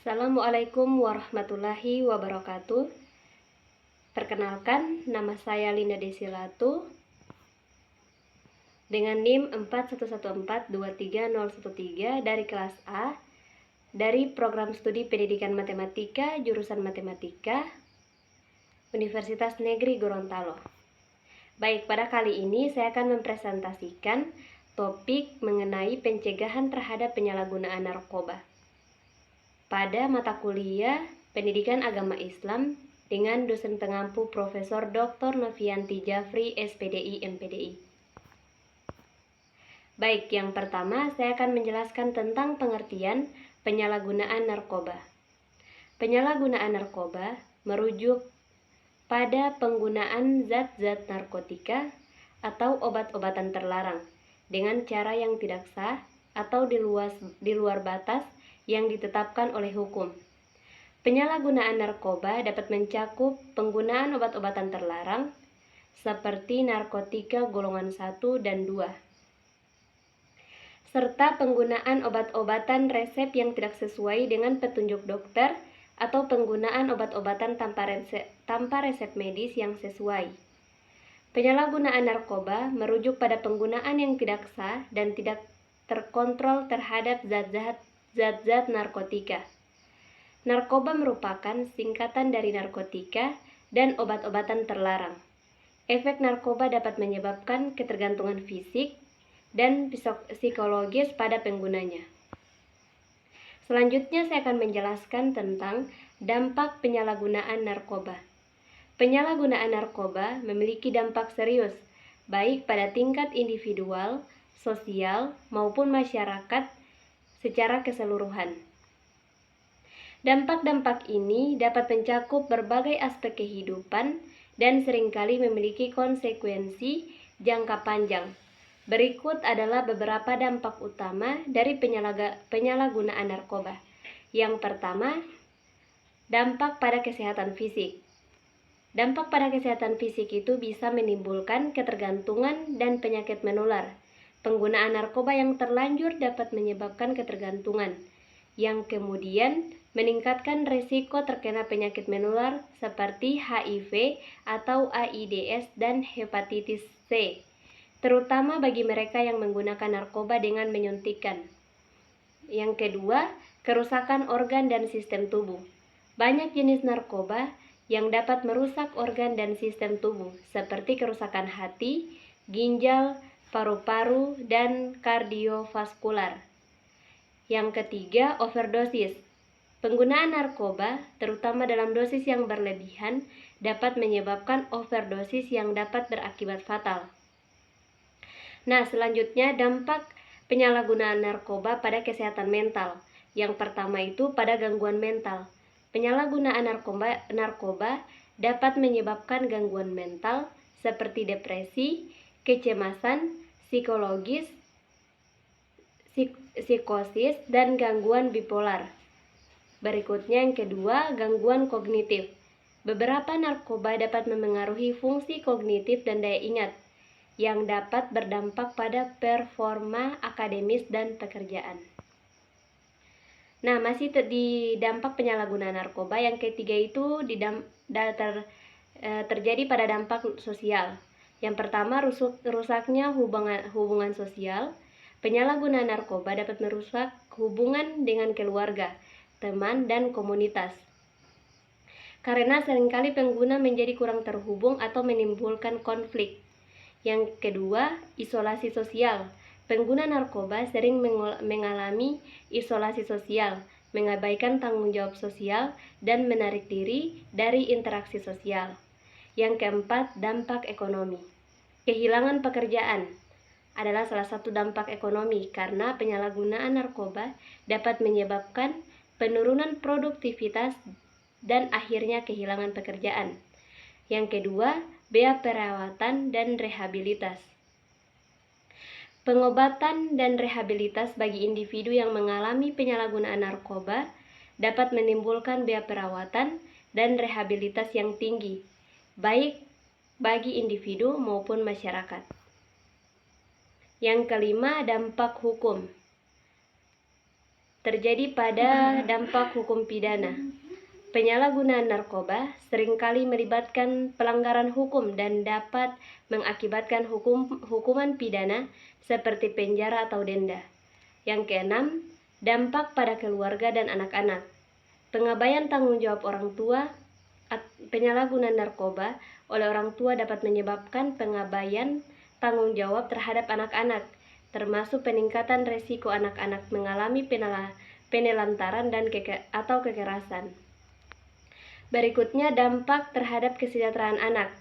Assalamualaikum warahmatullahi wabarakatuh. Perkenalkan, nama saya Linda Desilatu dengan NIM 4114230013 dari kelas A dari program studi pendidikan matematika jurusan matematika Universitas Negeri Gorontalo. Baik, pada kali ini saya akan mempresentasikan topik mengenai pencegahan terhadap penyalahgunaan narkoba pada mata kuliah Pendidikan Agama Islam dengan dosen pengampu Profesor Dr. Novianti Jafri, SPDI, MPDI. Baik, yang pertama saya akan menjelaskan tentang pengertian penyalahgunaan narkoba. Penyalahgunaan narkoba merujuk pada penggunaan zat-zat narkotika atau obat-obatan terlarang dengan cara yang tidak sah atau di luar batas yang ditetapkan oleh hukum. Penyalahgunaan narkoba dapat mencakup penggunaan obat-obatan terlarang seperti narkotika golongan 1 dan 2, serta penggunaan obat-obatan resep yang tidak sesuai dengan petunjuk dokter atau penggunaan obat-obatan tanpa resep medis yang sesuai. Penyalahgunaan narkoba merujuk pada penggunaan yang tidak sah dan tidak terkontrol terhadap zat-zat narkotika. Narkoba merupakan singkatan dari narkotika dan obat-obatan terlarang. Efek narkoba dapat menyebabkan ketergantungan fisik dan psikologis pada penggunanya. Selanjutnya saya akan menjelaskan tentang dampak penyalahgunaan narkoba. Penyalahgunaan narkoba memiliki dampak serius, baik pada tingkat individual, sosial, maupun masyarakat secara keseluruhan. Dampak-dampak ini dapat mencakup berbagai aspek kehidupan dan seringkali memiliki konsekuensi jangka panjang. Berikut adalah beberapa dampak utama dari penyalahgunaan narkoba. Yang pertama, dampak pada kesehatan fisik. Dampak pada kesehatan fisik itu bisa menimbulkan ketergantungan dan penyakit menular. Penggunaan narkoba yang terlanjur dapat menyebabkan ketergantungan, yang kemudian meningkatkan risiko terkena penyakit menular seperti HIV atau AIDS dan hepatitis C, terutama bagi mereka yang menggunakan narkoba dengan menyuntikkan. Yang kedua, kerusakan organ dan sistem tubuh. Banyak jenis narkoba yang dapat merusak organ dan sistem tubuh, seperti kerusakan hati, ginjal, paru-paru, dan kardiovaskular. Yang ketiga, overdosis. Penggunaan narkoba, terutama dalam dosis yang berlebihan, dapat menyebabkan overdosis yang dapat berakibat fatal. Nah, selanjutnya dampak penyalahgunaan narkoba pada kesehatan mental. Yang pertama itu pada gangguan mental. Penyalahgunaan narkoba dapat menyebabkan gangguan mental seperti depresi, kecemasan, psikosis, dan gangguan bipolar. Berikutnya yang kedua, gangguan kognitif. Beberapa narkoba dapat memengaruhi fungsi kognitif dan daya ingat, yang dapat berdampak pada performa akademis dan pekerjaan. Nah, masih di dampak penyalahgunaan narkoba, yang ketiga itu terjadi pada dampak sosial. Yang pertama, rusaknya hubungan sosial. Penyalahgunaan narkoba dapat merusak hubungan dengan keluarga, teman, dan komunitas, karena seringkali pengguna menjadi kurang terhubung atau menimbulkan konflik. Yang kedua, isolasi sosial. Pengguna narkoba sering mengalami isolasi sosial, mengabaikan tanggung jawab sosial, dan menarik diri dari interaksi sosial. Yang keempat, dampak ekonomi. Kehilangan pekerjaan adalah salah satu dampak ekonomi karena penyalahgunaan narkoba dapat menyebabkan penurunan produktivitas dan akhirnya kehilangan pekerjaan. Yang kedua, biaya perawatan dan rehabilitas. Pengobatan dan rehabilitas bagi individu yang mengalami penyalahgunaan narkoba dapat menimbulkan biaya perawatan dan rehabilitas yang tinggi, baik bagi individu maupun masyarakat. Yang kelima, dampak hukum. terjadi pada dampak hukum pidana. Penyalahgunaan narkoba seringkali melibatkan pelanggaran hukum dan dapat mengakibatkan hukuman pidana seperti penjara atau denda. Yang keenam, dampak pada keluarga dan anak-anak. Pengabaian tanggung jawab orang tua. Penyalahgunaan narkoba oleh orang tua dapat menyebabkan pengabaian tanggung jawab terhadap anak-anak, termasuk peningkatan resiko anak-anak mengalami penelantaran dan atau kekerasan. Berikutnya, dampak terhadap kesejahteraan anak.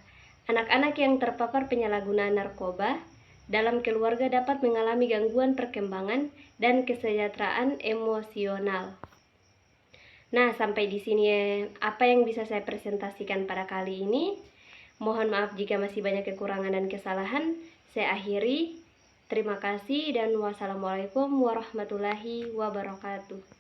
Anak-anak yang terpapar penyalahgunaan narkoba dalam keluarga dapat mengalami gangguan perkembangan dan kesejahteraan emosional. Nah, sampai di sini apa yang bisa saya presentasikan pada kali ini. Mohon maaf jika masih banyak kekurangan dan kesalahan. Saya akhiri. Terima kasih dan wassalamualaikum warahmatullahi wabarakatuh.